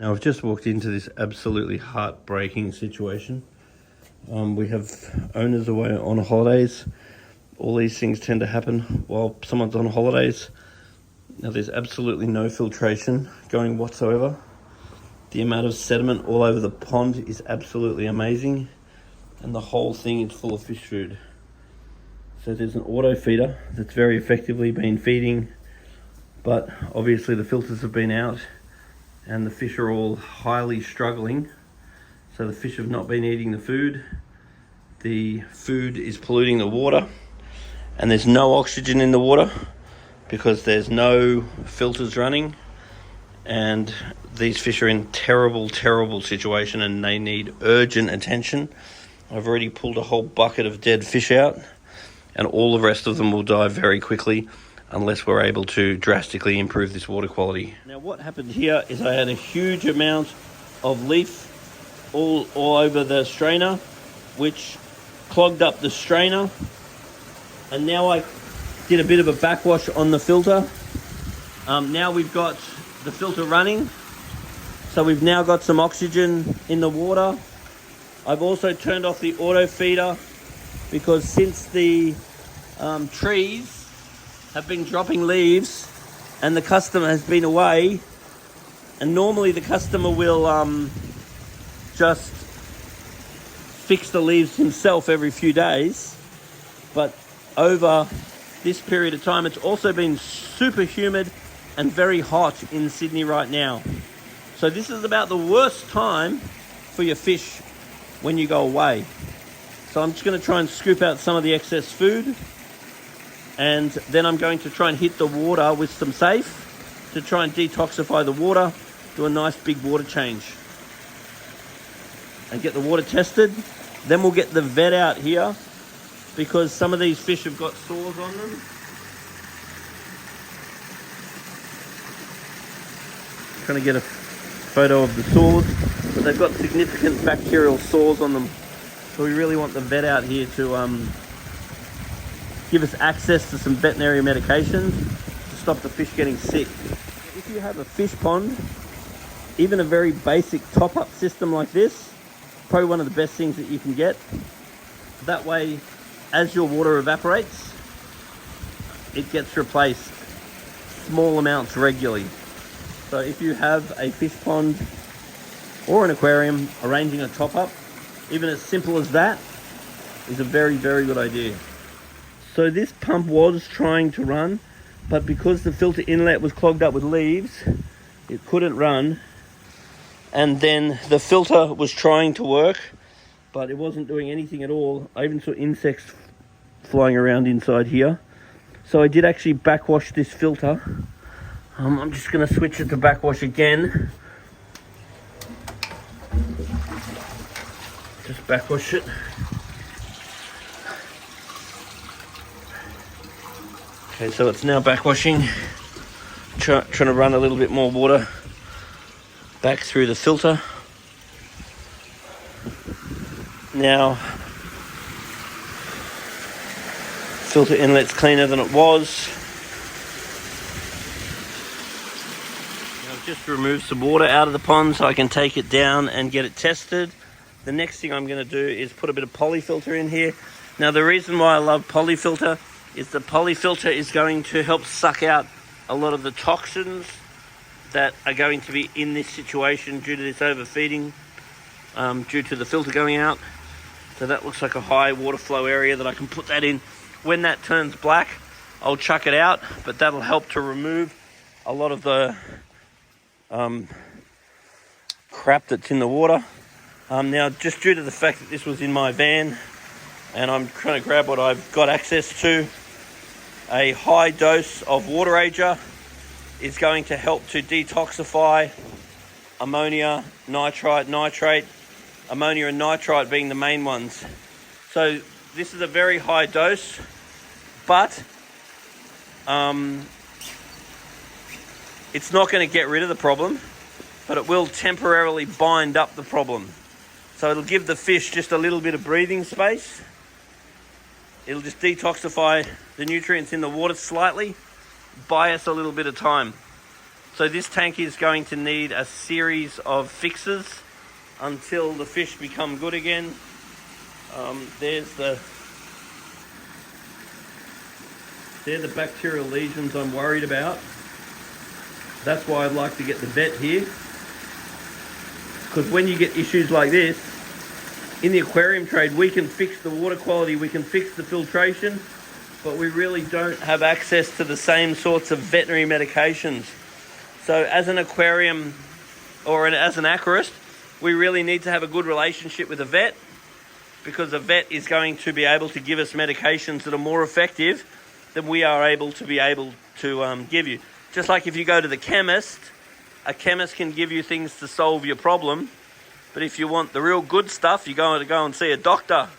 Now I've just walked into this absolutely heartbreaking situation. We have owners away on holidays. All these things tend to happen while someone's on holidays. Now there's absolutely no filtration going whatsoever. The amount of sediment all over the pond is absolutely amazing, and the whole thing is full of fish food. So there's an auto feeder that's very effectively been feeding, but obviously the filters have been out and the fish are all highly struggling. So the fish have not been eating the food. The food is polluting the water, and there's no oxygen in the water because there's no filters running, and these fish are in terrible situation and they need urgent attention. I've already pulled a whole bucket of dead fish out, and all the rest of them will die very quickly unless we're able to drastically improve this water quality. Now what happened here is I had a huge amount of leaf all over the strainer, which clogged up the strainer, and now I did a bit of a backwash on the filter. Now we've got the filter running, so we've now got some oxygen in the water. I've also turned off the auto feeder because since the trees have been dropping leaves and the customer has been away, and normally the customer will just fix the leaves himself every few days, but over this period of time it's also been super humid and very hot in Sydney right now. So this is about the worst time for your fish when you go away. So I'm just going to try and scoop out some of the excess food, and then I'm going to try and hit the water with some safe to try and detoxify the water, do a nice big water change and get the water tested. Then we'll get the vet out here because some of these fish have got sores on them. I'm trying to get a photo of the sores, but they've got significant bacterial sores on them. So we really want the vet out here to give us access to some veterinary medication to stop the fish getting sick. If you have a fish pond, even a very basic top-up system like this, probably one of the best things that you can get. That way, as your water evaporates, it gets replaced small amounts regularly. So if you have a fish pond or an aquarium, arranging a top-up, even as simple as that, is a very good idea. So this pump was trying to run, but because the filter inlet was clogged up with leaves, it couldn't run. And then the filter was trying to work, but it wasn't doing anything at all. I even saw insects flying around inside here. So I did actually backwash this filter. I'm just going to switch it to backwash again. Just backwash it. Okay, so it's now backwashing. Trying to run a little bit more water back through the filter. Now, filter inlet's cleaner than it was. I've just removed some water out of the pond so I can take it down and get it tested. The next thing I'm going to do is put a bit of polyfilter in here. Now the reason why I love polyfilter is the polyfilter is going to help suck out a lot of the toxins that are going to be in this situation due to this overfeeding, due to the filter going out. So that looks like a high water flow area that I can put that in. When that turns black, I'll chuck it out, but that'll help to remove a lot of the crap that's in the water. Now, just due to the fact that this was in my van and I'm trying to grab what I've got access to, a high dose of water ager is going to help to detoxify ammonia, nitrite, nitrate, ammonia and nitrite being the main ones. So this is a very high dose, but it's not going to get rid of the problem, but it will temporarily bind up the problem. So it'll give the fish just a little bit of breathing space. It'll just detoxify the nutrients in the water slightly, buy us a little bit of time. So this tank is going to need a series of fixes until the fish become good again. They're the bacterial lesions I'm worried about. That's why I'd like to get the vet here. Because when you get issues like this, in the aquarium trade, we can fix the water quality, we can fix the filtration, but we really don't have access to the same sorts of veterinary medications. So as an aquarium or as an aquarist, we really need to have a good relationship with a vet, because a vet is going to be able to give us medications that are more effective than we are able to give you. Just like if you go to the chemist, a chemist can give you things to solve your problem, but if you want the real good stuff, you go and see a doctor.